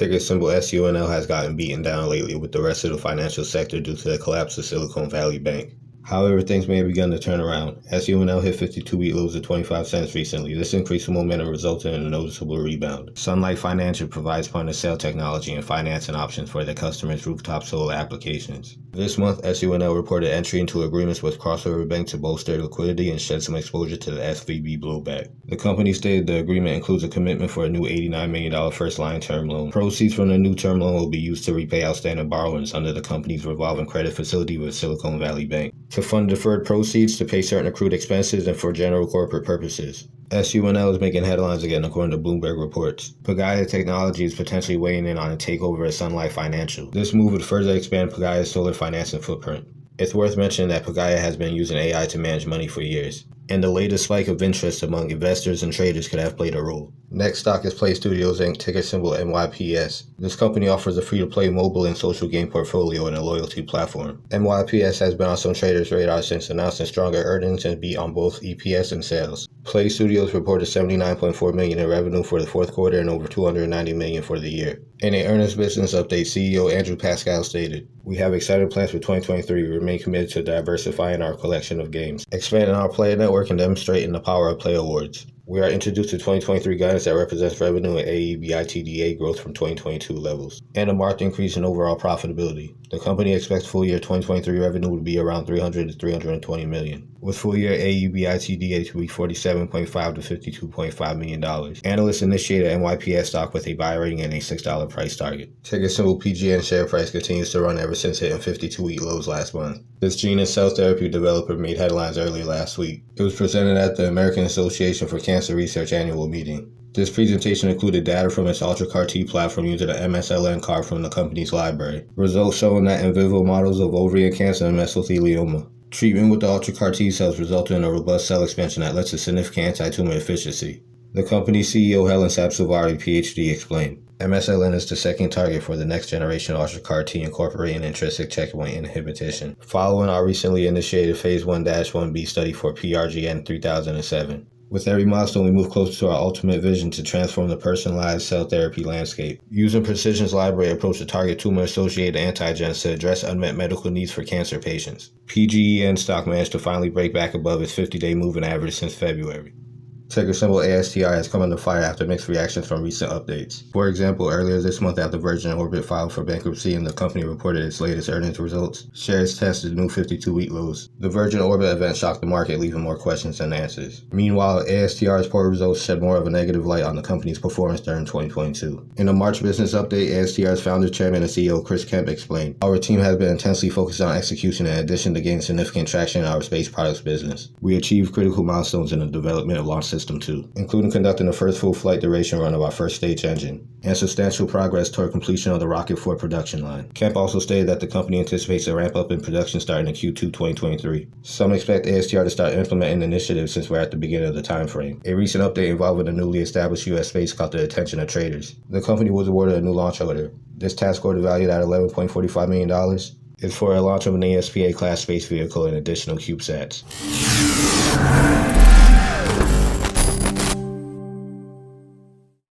Ticker symbol SUNL has gotten beaten down lately with the rest of the financial sector due to the collapse of Silicon Valley Bank. However, things may have begun to turn around. SUNL hit 52-week lows of 25 cents recently. This increase in momentum resulted in a noticeable rebound. Sunlight Financial provides point-of-sale technology and financing options for their customers' rooftop solar applications. This month, SUNL reported entry into agreements with Crossover Bank to bolster liquidity and shed some exposure to the SVB blowback. The company stated the agreement includes a commitment for a new $89 million first-line term loan. Proceeds from the new term loan will be used to repay outstanding borrowings under the company's revolving credit facility with Silicon Valley Bank, to fund deferred proceeds, to pay certain accrued expenses, and for general corporate purposes. SUNL is making headlines again, according to Bloomberg reports. Pagaya Technology is potentially weighing in on a takeover of Sunlight Financial. This move would further expand Pagaya's solar financing footprint. It's worth mentioning that Pagaya has been using AI to manage money for years, and the latest spike of interest among investors and traders could have played a role. Next stock is Play Studios Inc., ticker symbol NYPS. This company offers a free-to-play mobile and social game portfolio and a loyalty platform. NYPS has been on some traders' radar since announcing stronger earnings and beat on both EPS and sales. Play Studios reported $79.4 million in revenue for the fourth quarter and over $290 million for the year. In an earnings business update, CEO Andrew Pascal stated, "We have exciting plans for 2023. We remain committed to diversifying our collection of games, expanding our player network, and demonstrating the power of Play Awards. We are introduced to 2023 guidance that represents revenue and AEBITDA growth from 2022 levels, and a marked increase in overall profitability. The company expects full year 2023 revenue to be around $300 to $320 million, with full year AEBITDA to be $47.5 to $52.5 million. Analysts initiated NYPS stock with a buy rating and a $6 price target. Ticker symbol PGN share price continues to run ever since hitting 52-week lows last month. This gene and cell therapy developer made headlines early last week. It was presented at the American Association for Cancer Research annual meeting. This presentation included data from its UltraCAR-T platform using an MSLN card from the company's library. Results showing that in vivo models of ovarian cancer and mesothelioma, treatment with the UltraCAR-T cells resulted in a robust cell expansion that led to significant anti-tumor efficiency. The company's CEO Helen Sapsavari, PhD, explained, MSLN is the second target for the next generation UltraCAR-T incorporating intrinsic checkpoint inhibition, following our recently initiated Phase 1-1b study for PRGN 3007. With every milestone, we move closer to our ultimate vision to transform the personalized cell therapy landscape, using Precision's library approach to target tumor-associated antigens to address unmet medical needs for cancer patients. PGEN stock managed to finally break back above its 50-day moving average since February. Ticker symbol ASTI has come under fire after mixed reactions from recent updates. For example, earlier this month after Virgin Orbit filed for bankruptcy and the company reported its latest earnings results, shares tested new 52-week lows. The Virgin Orbit event shocked the market, leaving more questions than answers. Meanwhile, ASTR's poor results shed more of a negative light on the company's performance during 2022. In a March business update, ASTR's founder, chairman, and CEO Chris Kemp explained, "Our team has been intensely focused on execution in addition to gaining significant traction in our space products business. We achieved critical milestones in the development of Launch System 2, including conducting the first full flight duration run of our first stage engine, and substantial progress toward completion of the Rocket 4 production line." Kemp also stated that the company anticipates a ramp up in production starting in Q2 2023. Some expect ASTR to start implementing initiatives since we're at the beginning of the time frame. A recent update involving a newly established U.S. space caught the attention of traders. The company was awarded a new launch order. This task order, valued at $11.45 million, is for a launch of an ESPA-class space vehicle and additional CubeSats.